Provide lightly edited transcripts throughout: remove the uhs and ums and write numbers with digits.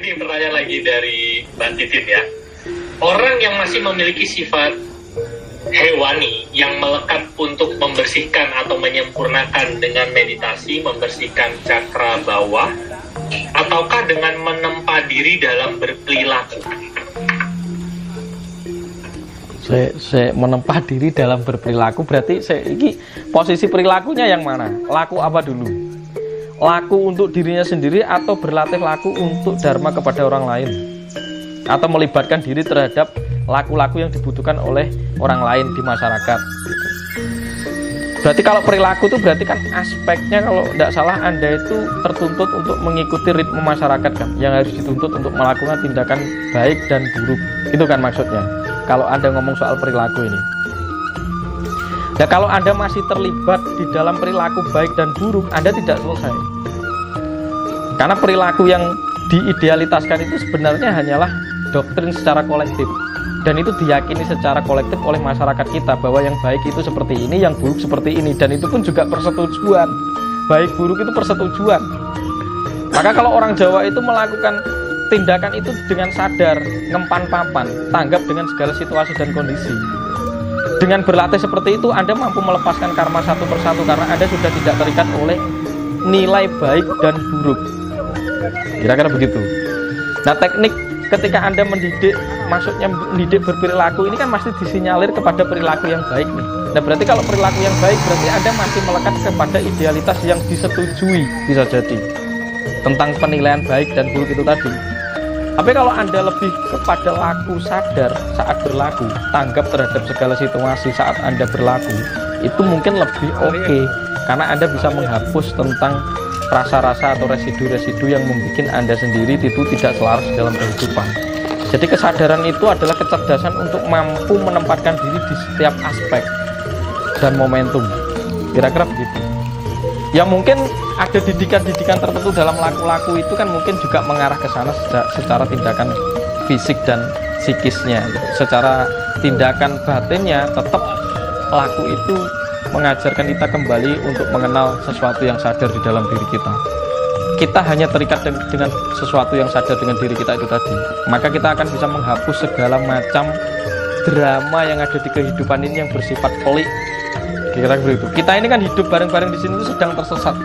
Ini pertanyaan lagi dari Mbak Titin ya. Orang yang masih memiliki sifat hewani yang melekat untuk membersihkan atau menyempurnakan dengan meditasi, membersihkan cakra bawah, ataukah dengan menempa diri dalam berperilaku? Saya menempa diri dalam berperilaku berarti ini posisi perilakunya yang mana? Laku apa dulu? Laku untuk dirinya sendiri atau berlatih laku untuk dharma kepada orang lain? Atau melibatkan diri terhadap laku-laku yang dibutuhkan oleh orang lain di masyarakat gitu. Berarti kalau perilaku itu berarti kan aspeknya kalau tidak salah Anda itu tertuntut untuk mengikuti ritme masyarakat kan, yang harus dituntut untuk melakukan tindakan baik dan buruk, itu kan maksudnya kalau Anda ngomong soal perilaku ini. Nah kalau Anda masih terlibat di dalam perilaku baik dan buruk, Anda tidak selesai, karena perilaku yang diidealitaskan itu sebenarnya hanyalah doktrin secara kolektif, dan itu diyakini secara kolektif oleh masyarakat kita bahwa yang baik itu seperti ini, yang buruk seperti ini, dan itu pun juga persetujuan. Baik buruk itu persetujuan. Maka kalau orang Jawa itu melakukan tindakan itu dengan sadar, ngempan papan, tanggap dengan segala situasi dan kondisi. Dengan berlatih seperti itu Anda mampu melepaskan karma satu persatu karena Anda sudah tidak terikat oleh nilai baik dan buruk. Kira-kira begitu. Nah teknik ketika Anda mendidik, maksudnya mendidik berperilaku ini kan pasti disinyalir kepada perilaku yang baik nih. Nah berarti kalau perilaku yang baik berarti Anda masih melekat kepada idealitas yang disetujui, bisa jadi tentang penilaian baik dan buruk itu tadi. Tapi kalau Anda lebih kepada laku sadar saat berlaku, tanggap terhadap segala situasi saat Anda berlaku, itu mungkin lebih oke, karena Anda bisa menghapus tentang rasa-rasa atau residu-residu yang membuat Anda sendiri itu tidak selaras dalam kehidupan. Jadi kesadaran itu adalah kecerdasan untuk mampu menempatkan diri di setiap aspek dan momentum. Kira-kira begitu. Ya mungkin ada didikan-didikan tertentu dalam laku-laku itu kan mungkin juga mengarah ke sana secara tindakan fisik dan psikisnya. Secara tindakan batinnya tetap laku itu mengajarkan kita kembali untuk mengenal sesuatu yang sadar di dalam diri kita. Kita hanya terikat dengan sesuatu yang sadar dengan diri kita itu tadi. Maka kita akan bisa menghapus segala macam drama yang ada di kehidupan ini yang bersifat pelik. Kira-kira begitu. Kita ini kan hidup bareng-bareng di sini itu sedang tersesat.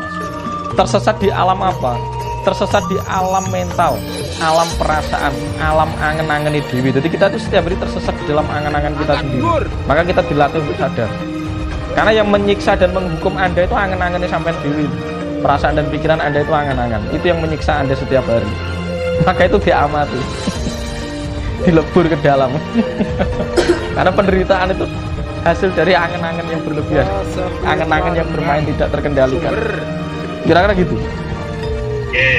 Tersesat di alam apa? Tersesat di alam mental, alam perasaan, alam angen-angen dewi. Jadi kita itu setiap hari tersesat di dalam angen-angen kita sendiri. Maka kita dilatih untuk sadar. Karena yang menyiksa dan menghukum Anda itu angen-angennya sampai dewi. Perasaan dan pikiran Anda itu angan-angan. Itu yang menyiksa Anda setiap hari. Maka itu diamati. Dilebur ke dalam. Karena penderitaan itu hasil dari angan-angan yang berlebihan, angan-angan yang bermain tidak terkendalikan. Kira-kira gitu. Oke.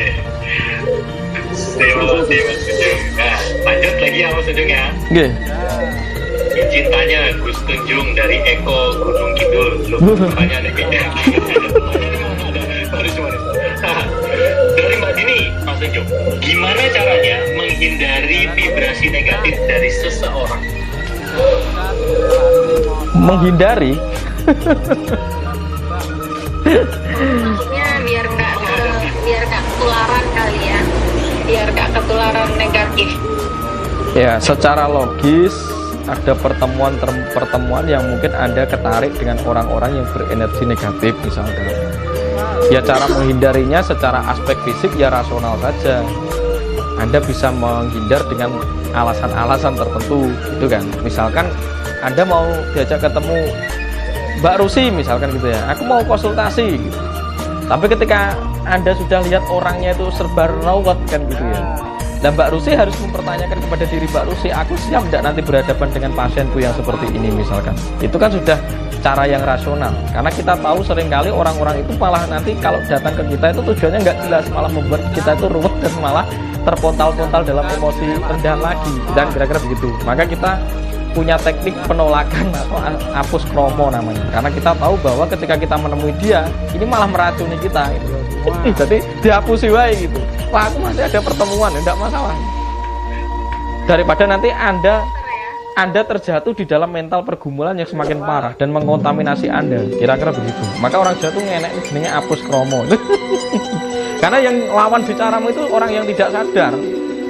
Terima kasih. Nah, lanjut lagi ya Mas Tunjung ya. Oke. Cintanya Gus Tunjung dari Eko Gunung Kidul. Pertanyaannya beda. Dari Mbak Dini, Mas Tunjung, gimana caranya menghindari vibrasi negatif dari seseorang? Menghindari? Maksudnya biar nggak ketularan kali ya, biar nggak ketularan negatif. Ya, secara logis ada pertemuan yang mungkin Anda ketarik dengan orang-orang yang berenergi negatif misalkan. Ya cara menghindarinya secara aspek fisik ya rasional saja. Anda bisa menghindar dengan alasan-alasan tertentu, itu kan. Misalkan Anda mau diajak ketemu Mbak Rusi misalkan gitu ya, aku mau konsultasi gitu. Tapi ketika Anda sudah lihat orangnya itu serba rawat kan gitu ya, dan Mbak Rusi harus mempertanyakan kepada diri Mbak Rusi, aku siap tidak nanti berhadapan dengan pasienku yang seperti ini misalkan. Itu kan sudah cara yang rasional, karena kita tahu seringkali orang-orang itu malah nanti kalau datang ke kita itu tujuannya nggak jelas, malah membuat kita itu ruwet dan malah terpontal-pontal dalam emosi rendah lagi, dan kira-kira begitu. Maka kita punya teknik penolakan atau apus kromo namanya, karena kita tahu bahwa ketika kita menemui dia ini malah meracuni kita gitu. Jadi dihapusi wae gitu. Wah, aku masih ada pertemuan, enggak masalah. Daripada nanti Anda terjatuh di dalam mental pergumulan yang semakin parah dan mengkontaminasi Anda, kira-kira begitu. Maka orang Jawa tuh ngenek jenenge apus kromo. Karena yang lawan bicaramu itu orang yang tidak sadar.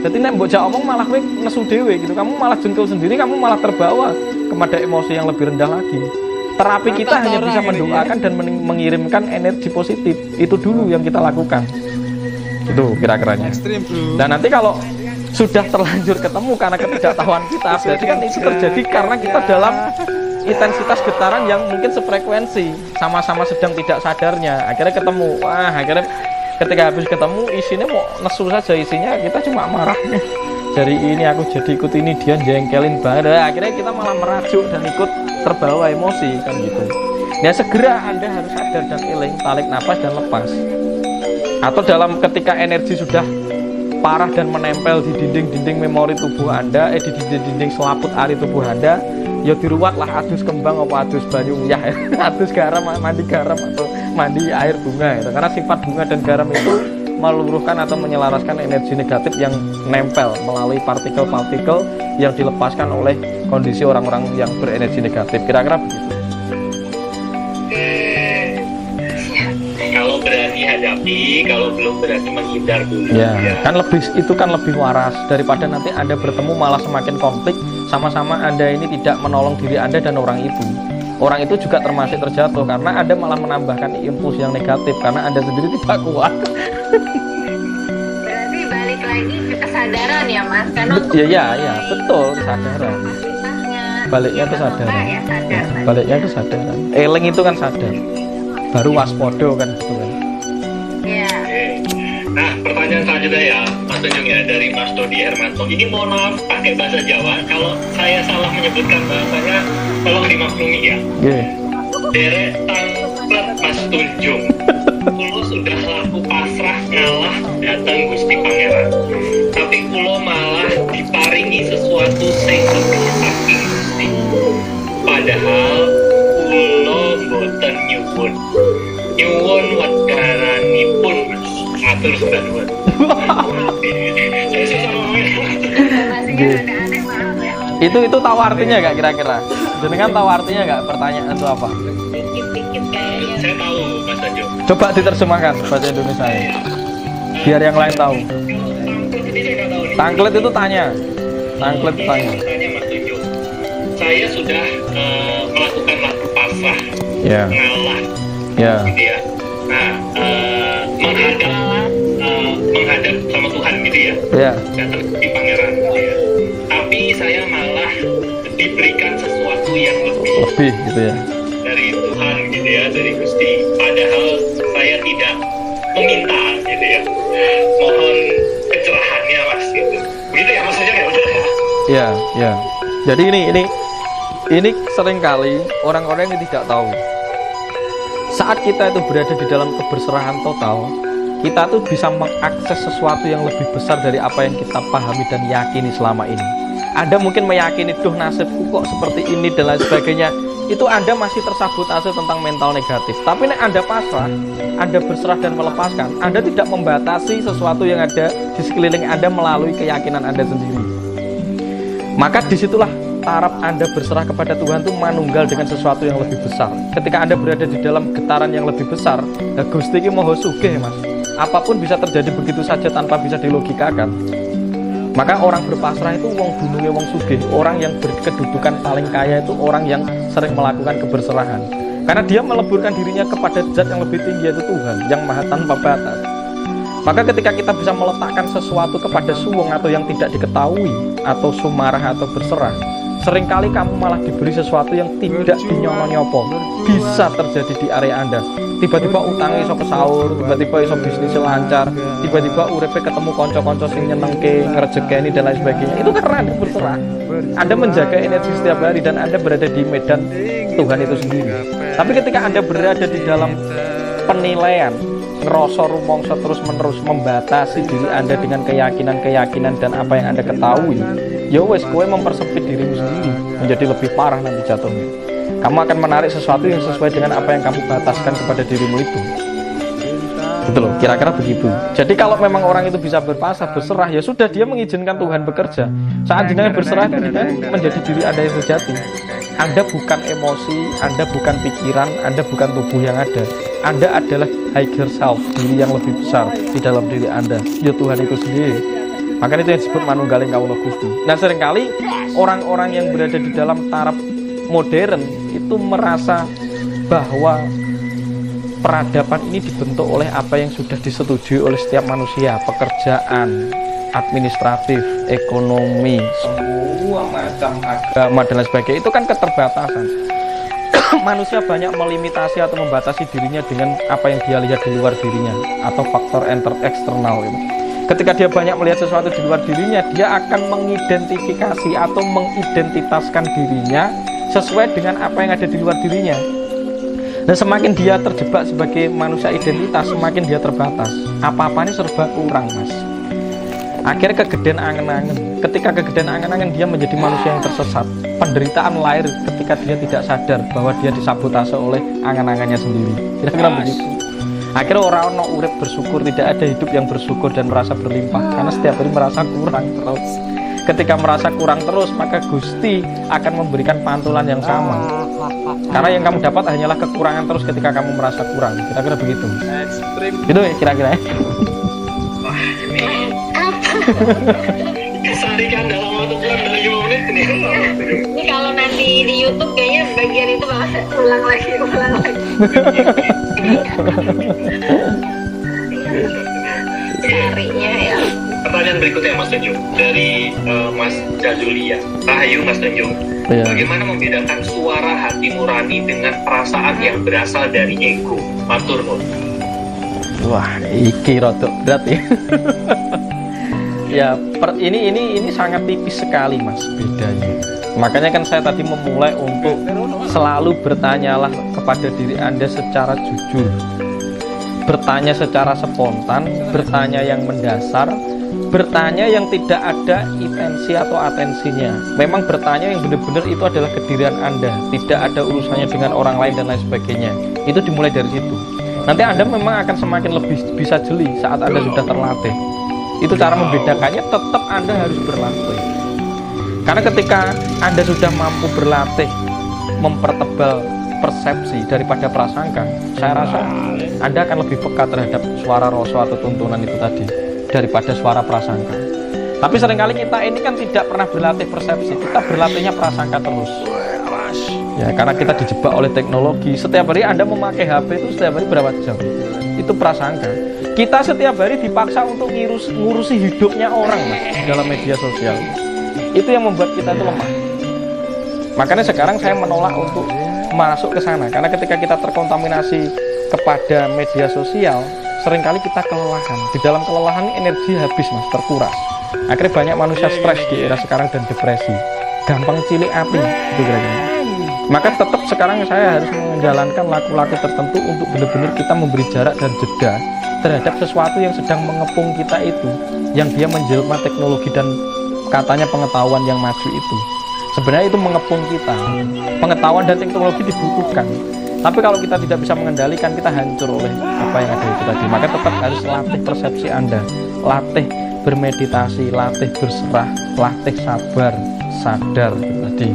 Jadi nek mbok jak omong malah kowe nesu dhewe gitu. Kamu malah jengkel sendiri, kamu malah terbawa kepada emosi yang lebih rendah lagi. Terapi kita hanya bisa mendoakan dan mengirimkan energi positif. Itu dulu yang kita lakukan. Itu kira-kiranya. Dan nanti kalau sudah terlanjur ketemu karena ketidaktahuan kita, berarti kan itu terjadi karena kita dalam intensitas getaran yang mungkin sefrekuensi, sama-sama sedang tidak sadarnya. Akhirnya ketemu, wah akhirnya ketika habis ketemu isinya mau nesu saja, isinya kita cuma marah. Dari ini aku jadi ikut ini, dia jengkelin banget. Akhirnya kita malah merajuk dan ikut terbawa emosi kan gitu. Ya segera Anda harus sadar dan eling, tarik nafas dan lepas. Atau dalam ketika energi sudah parah dan menempel di dinding-dinding memori tubuh Anda, di dinding-dinding selaput ari tubuh Anda, ya diruatlah adus kembang apa adus banyu uyah, adus garam, mandi garam atau mandi air bunga itu. Karena sifat bunga dan garam itu meluruhkan atau menyelaraskan energi negatif yang nempel melalui partikel-partikel yang dilepaskan oleh kondisi orang-orang yang berenergi negatif. Kira-kira begitu. Kalau berani hadapi, kalau belum berani menghindar dulu. Ya, kan lebih waras daripada nanti Anda bertemu malah semakin konflik, sama-sama Anda ini tidak menolong diri Anda dan orang itu. Orang itu juga termasuk terjatuh karena Anda malah menambahkan impuls yang negatif karena Anda sendiri tidak kuat. Berarti balik lagi ke kesadaran ya Mas, karena ya, betul, kesadaran. Baliknya kesadaran. Baliknya kesadaran. Eling itu kan sadar. Baru waspodo kan gitu kan. Iya. Nah, pertanyaan selanjutnya ya, Mas Tunjung ya, dari Mas Dodi Hermanto. Ini mohon maaf pakai bahasa Jawa. Kalau saya salah menyebutkan bahasanya, tolong dimaklumi ya. Derek tangklet Mas Tunjung. Kulo sudah laku pasrah ngalah datang Gusti Pangeran. Tapi kulo malah diparingi sesuatu sing lebih saking Gusti. Padahal kulo mboten nyuwun. Nyuwun wekaranipun Mas. Matur sudah nuwun. Saya susah ngomongnya. Itu tahu artinya nggak kira-kira? Jenengan tahu artinya nggak? Pertanyaan itu apa? Dikit-dikit kayaknya. Saya tahu Mas Tunjung. Coba diterjemahkan bahasa Indonesia biar yang lain tahu. Tangklet itu tanya. Tangklet itu tanya. Tanya Mas Tunjung. Saya sudah melakukan laku pasrah, ngalah, gitu ya. Nah, menghadap sama Tuhan gitu ya. Datang di Pangeran gitu ya. Tapi saya malah diberikan sesuatu yang lebih gitu ya. Dari Tuhan gitu ya, dari Gusti. Padahal saya tidak meminta gitu ya. Mohon pencerahannya Mas gitu. Begitu ya maksudnya ya udah ya. Ya. Jadi ini seringkali orang-orang yang tidak tahu. Saat kita itu berada di dalam keberserahan total, kita tuh bisa mengakses sesuatu yang lebih besar dari apa yang kita pahami dan yakini selama ini. Anda mungkin meyakini, duh nasibku kok seperti ini dan lain sebagainya. Itu Anda masih tersabotase tentang mental negatif. Tapi nek Anda pasrah, Anda berserah dan melepaskan, Anda tidak membatasi sesuatu yang ada di sekeliling Anda melalui keyakinan Anda sendiri. Maka disitulah taraf Anda berserah kepada Tuhan itu manunggal dengan sesuatu yang lebih besar. Ketika Anda berada di dalam getaran yang lebih besar, Gusti iki moho sugih Mas. Apapun bisa terjadi begitu saja tanpa bisa dilogikakan. Maka orang berpasrah itu wong dununge wong sugih, orang yang berkedudukan paling kaya itu orang yang sering melakukan keberserahan. Karena dia meleburkan dirinya kepada zat yang lebih tinggi, yaitu Tuhan yang maha tanpa batas. Maka ketika kita bisa meletakkan sesuatu kepada suwung atau yang tidak diketahui, atau sumarah atau berserah, seringkali kamu malah diberi sesuatu yang tidak dinyono-nyopo. Bisa terjadi di area Anda. Tiba-tiba utangnya iso kesaur, tiba-tiba iso bisnis lancar, tiba-tiba uripe ketemu konco-konco sing nyenengke, ngrejekeni dan lain sebagainya. Itu karena Anda berserah. Anda menjaga energi setiap hari dan Anda berada di medan Tuhan itu sendiri. Tapi ketika Anda berada di dalam penilaian, ngerasa rumangsa terus-menerus membatasi diri Anda dengan keyakinan-keyakinan dan apa yang Anda ketahui, ya wes kowe mempersempit dirimu sendiri menjadi lebih parah nanti jatuhnya. Kamu akan menarik sesuatu yang sesuai dengan apa yang kamu bataskan kepada dirimu itu. Gitu loh, kira-kira begitu. Jadi kalau memang orang itu bisa berpasrah, berserah, ya sudah, dia mengizinkan Tuhan bekerja. Saat jenengan berserah itu menjadi diri Anda yang sejati. Anda bukan emosi, Anda bukan pikiran, Anda bukan tubuh yang ada. Anda adalah higher self, diri yang lebih besar di dalam diri Anda. Ya Tuhan itu sendiri. Makanya itu yang disebut manunggaling kawula Gusti. Nah, seringkali orang-orang yang berada di dalam taraf modern itu merasa bahwa peradaban ini dibentuk oleh apa yang sudah disetujui oleh setiap manusia, pekerjaan, administratif, ekonomi, semua macam agama dan lain sebagainya. Itu kan keterbatasan. Manusia banyak melimitasi atau membatasi dirinya dengan apa yang dia lihat di luar dirinya atau faktor eksternal gitu. Ketika dia banyak melihat sesuatu di luar dirinya, dia akan mengidentifikasi atau mengidentitaskan dirinya sesuai dengan apa yang ada di luar dirinya. Dan semakin dia terjebak sebagai manusia identitas, semakin dia terbatas. Apa-apanya serba kurang, Mas. Akhirnya kegedean angen-angen. Ketika kegedean angen-angen, dia menjadi manusia yang tersesat. Penderitaan lahir ketika dia tidak sadar bahwa dia disabotase oleh angen-angannya sendiri. Kira-kira begitu. Akhirnya orang-orang urip bersyukur, tidak ada hidup yang bersyukur dan merasa berlimpah, karena setiap hari merasa kurang terus. Ketika merasa kurang terus, maka Gusti akan memberikan pantulan yang sama. Karena yang kamu dapat hanyalah kekurangan terus ketika kamu merasa kurang. Kira-kira begitu. Gitu ya kira-kira. Kesarikan dalam waktu kurang dari 5 menit ini. Ini kalau nanti di YouTube kayaknya bagian itu bakal ulang lagi. Carinya ya. Pertanyaan berikutnya Mas Tunjung dari Mas Jazulia. Rahayu Mas Tunjung. Ya. Bagaimana membedakan suara hati nurani dengan perasaan yang berasal dari ego? Matur nuwun. Wah, iki rodok berat ya. Ya, ini sangat tipis sekali, Mas, bedanya. Makanya kan saya tadi memulai untuk selalu bertanyalah kepada diri Anda secara jujur. Bertanya secara spontan, bertanya yang mendasar, bertanya yang tidak ada intensi atau atensinya. Memang bertanya yang benar-benar itu adalah kedirian Anda, tidak ada urusannya dengan orang lain dan lain sebagainya. Itu dimulai dari situ. Nanti Anda memang akan semakin lebih bisa jeli saat Anda sudah terlatih. Itu cara membedakannya, tetap Anda harus berlatih. Karena ketika Anda sudah mampu berlatih mempertebal persepsi daripada prasangka, saya rasa Anda akan lebih peka terhadap suara rasa atau tuntunan itu tadi daripada suara prasangka. Tapi seringkali kita ini kan tidak pernah berlatih persepsi, kita berlatihnya prasangka terus. Ya, karena kita dijebak oleh teknologi. Setiap hari Anda memakai HP itu setiap hari berapa jam? Itu prasangka. Kita setiap hari dipaksa untuk ngurusi hidupnya orang, Mas, dalam media sosial. Itu yang membuat kita itu lemah. Makanya sekarang saya menolak untuk masuk ke sana, karena ketika kita terkontaminasi kepada media sosial, seringkali kita kelelahan. Di dalam kelelahan energi habis, Mas, terkuras. Akhirnya banyak manusia stres di era sekarang dan depresi. Gampang cilik api, itu kira-kira. Maka tetap sekarang saya harus menjalankan laku-laku tertentu untuk benar-benar kita memberi jarak dan jeda terhadap sesuatu yang sedang mengepung kita itu, yang dia menjelma teknologi dan katanya pengetahuan yang maju itu. Sebenarnya itu mengepung kita. Pengetahuan dan teknologi dibutuhkan, tapi kalau kita tidak bisa mengendalikan, kita hancur oleh apa yang ada itu tadi. Maka tetap harus latih persepsi Anda, latih bermeditasi, latih berserah, latih sabar, sadar tadi.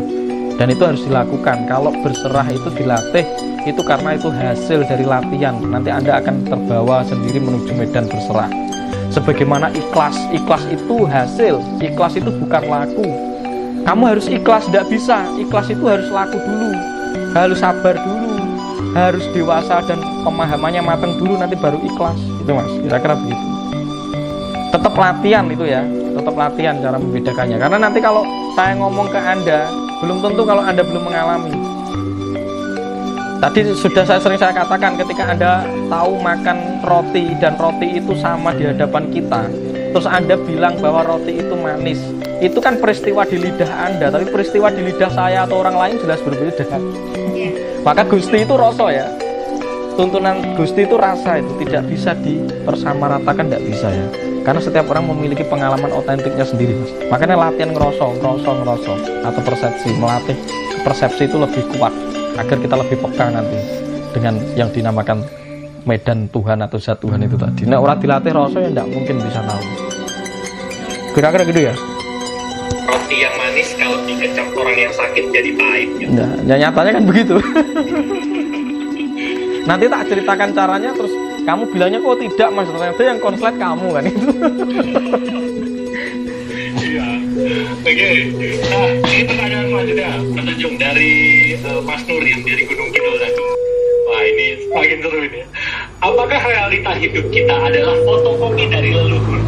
Dan itu harus dilakukan. Kalau berserah itu dilatih, itu karena itu hasil dari latihan. Nanti Anda akan terbawa sendiri menuju medan berserah. Sebagaimana ikhlas, ikhlas itu hasil. Ikhlas itu bukan laku. Kamu harus ikhlas, tidak bisa. Ikhlas itu harus laku dulu, harus sabar dulu, harus dewasa dan pemahamannya matang dulu, nanti baru ikhlas. Itu, Mas, kira-kira begitu. Tetap latihan itu ya, tetap latihan cara membedakannya. Karena nanti kalau saya ngomong ke Anda, belum tentu kalau Anda belum mengalami. Tadi sudah saya katakan, ketika Anda tahu makan roti dan roti itu sama di hadapan kita, terus Anda bilang bahwa roti itu manis, itu kan peristiwa di lidah Anda, tapi peristiwa di lidah saya atau orang lain jelas berbeda. Maka Gusti itu rasa ya, tuntunan Gusti itu rasa, itu tidak bisa dipersamaratakan, tidak bisa ya. Karena setiap orang memiliki pengalaman otentiknya sendiri, Mas. Makanya latihan ngerosong atau persepsi, melatih persepsi itu lebih kuat agar kita lebih peka nanti dengan yang dinamakan medan Tuhan atau zat Tuhan itu tadi. Nah, orang dilatih rasa ya tidak mungkin bisa tahu. Kira-kira gitu ya. Roti yang manis kalau dikecap orang yang sakit jadi pahit. Gitu. Nah, ya nyatanya kan begitu. Nanti tak ceritakan caranya, terus kamu bilangnya kok tidak, Mas, ternyata yang konslet kamu kan itu. Iya. Oke. Nah, ini pertanyaan selanjutnya, Mas Tanjung, dari Mas Nurin dari Gunung Kidul tadi. Wah, ini makin seru ini. Apakah realita hidup kita adalah fotokopi dari leluhur?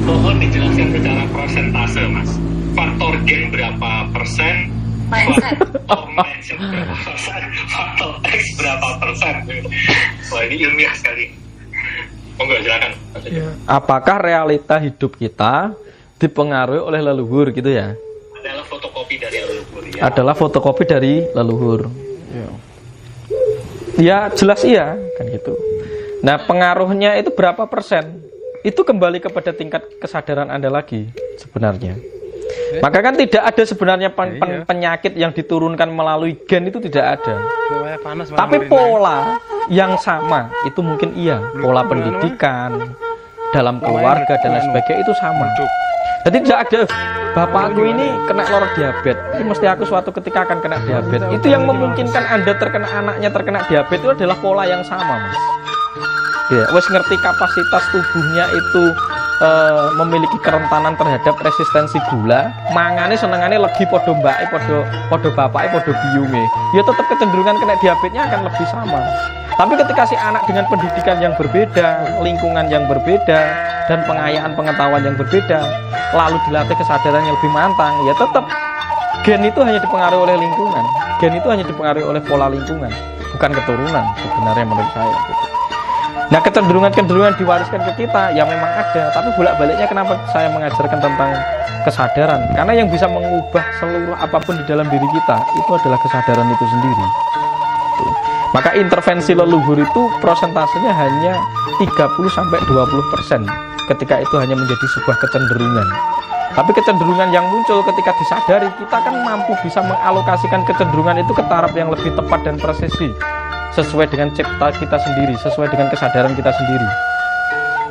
Mohon dijelaskan secara persentase, Mas. Faktor gen berapa persen? Mindset. Faktor mindset berapa persen? Faktor X berapa persen? Wah, ini ilmiah sekali. Monggo silakan. Mas Tanjung. Apakah realita hidup kita dipengaruhi oleh leluhur gitu ya? Adalah fotokopi dari leluhur ya. Adalah fotokopi dari leluhur. Ya jelas iya kan gitu. Nah pengaruhnya itu berapa persen? Itu kembali kepada tingkat kesadaran Anda lagi sebenarnya. Maka kan tidak ada sebenarnya penyakit yang diturunkan melalui gen, itu tidak ada. Tapi pola yang sama itu mungkin iya. Pola pendidikan dalam keluarga dan lain sebagainya itu sama. Jadi tidak ada bapakku ini kena lor diabetes, ini mesti aku suatu ketika akan kena diabetes. Itu yang memungkinkan Anda terkena, anaknya terkena diabetes itu adalah pola yang sama, Mas. Ya, wes ngerti kapasitas tubuhnya itu memiliki kerentanan terhadap resistensi gula, mangane senengane legi podo mbake, podo bapake, podo biyunge. Ya tetap kecenderungan kena diabetesnya akan lebih sama. Tapi ketika si anak dengan pendidikan yang berbeda, lingkungan yang berbeda, dan pengayaan pengetahuan yang berbeda, lalu dilatih kesadaran yang lebih mantang, ya tetap gen itu hanya dipengaruhi oleh lingkungan. Gen itu hanya dipengaruhi oleh pola lingkungan, bukan keturunan sebenarnya menurut saya gitu. Nah kecenderungan-kecenderungan diwariskan ke kita ya memang ada, tapi bolak-baliknya kenapa saya mengajarkan tentang kesadaran? Karena yang bisa mengubah seluruh apapun di dalam diri kita itu adalah kesadaran itu sendiri. Tuh. Maka intervensi leluhur itu prosentasenya hanya 30-20% ketika itu hanya menjadi sebuah kecenderungan. Tapi kecenderungan yang muncul ketika disadari, kita kan mampu bisa mengalokasikan kecenderungan itu ke taraf yang lebih tepat dan presisi, sesuai dengan cipta kita sendiri, sesuai dengan kesadaran kita sendiri.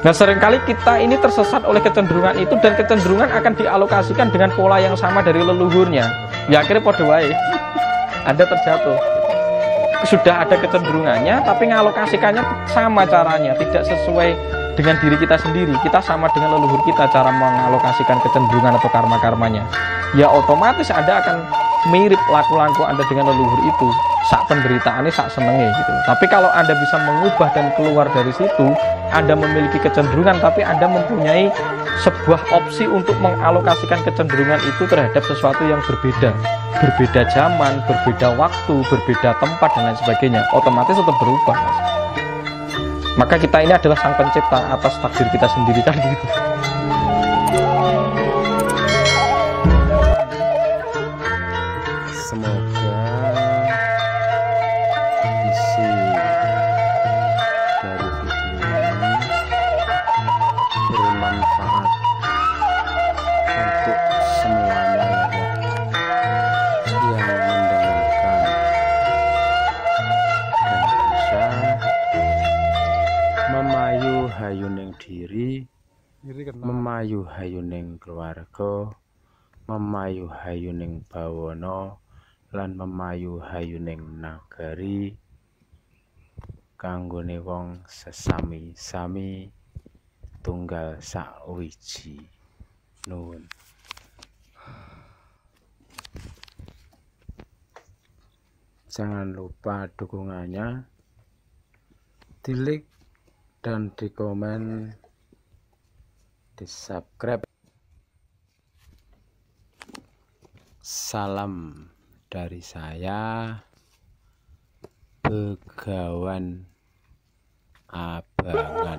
Nah seringkali kita ini tersesat oleh kecenderungan itu, dan kecenderungan akan dialokasikan dengan pola yang sama dari leluhurnya. Ya akhirnya podo wae Anda terjatuh. Sudah ada kecenderungannya, tapi mengalokasikannya sama caranya, tidak sesuai dengan diri kita sendiri. Kita sama dengan leluhur kita cara mengalokasikan kecenderungan atau karma-karmanya. Ya otomatis Anda akan mirip laku-laku Anda dengan leluhur itu. Sak penderitaannya sak senengnya gitu. Tapi kalau Anda bisa mengubah dan keluar dari situ, Anda memiliki kecenderungan, tapi Anda mempunyai sebuah opsi untuk mengalokasikan kecenderungan itu terhadap sesuatu yang berbeda. Berbeda zaman, berbeda waktu, berbeda tempat, dan lain sebagainya. Otomatis tetap berubah, Mas. Maka kita ini adalah sang pencipta atas takdir kita sendiri kan gitu. Semoga isi dari video ini bermanfaat untuk semuanya yang mendengarkan, dan bisa memayu hayuning diri, memayu hayuning keluarga, memayu hayuning bawana, lan memayu hayuning nagari kanggone wong sesami-sami tunggal sawiji. Nuwun. Jangan lupa dukungannya, di like dan di komen, di subscribe. Salam dari saya, Begawan Abangan.